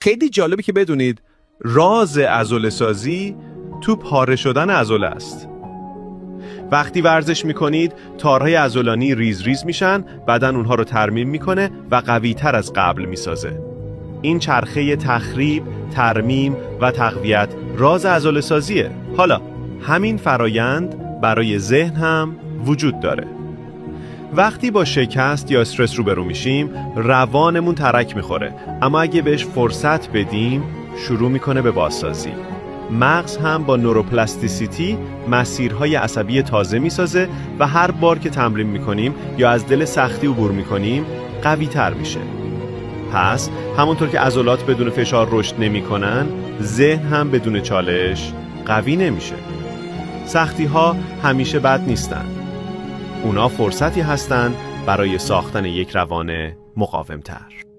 خیلی جالبه که بدونید راز عضله‌سازی تو پاره شدن عضله است. وقتی ورزش میکنید تارهای عضلانی ریز ریز میشن، بدن اونها رو ترمیم میکنه و قوی تر از قبل میسازه. این چرخه تخریب، ترمیم و تقویت راز عضله‌سازیه. حالا همین فرایند برای ذهن هم وجود داره. وقتی با شکست یا استرس روبرو میشیم روانمون ترک میخوره، اما اگه بهش فرصت بدیم شروع میکنه به بازسازی. مغز هم با نوروپلاستیسیتی مسیرهای عصبی تازه میسازه و هر بار که تمرین میکنیم یا از دل سختی عبور میکنیم قوی تر میشه. پس همونطور که عضلات بدون فشار رشد نمیکنن، ذهن هم بدون چالش قوی نمیشه. سختی ها همیشه بد نیستن. اونا فرصتی هستن برای ساختن یک روان مقاومتر.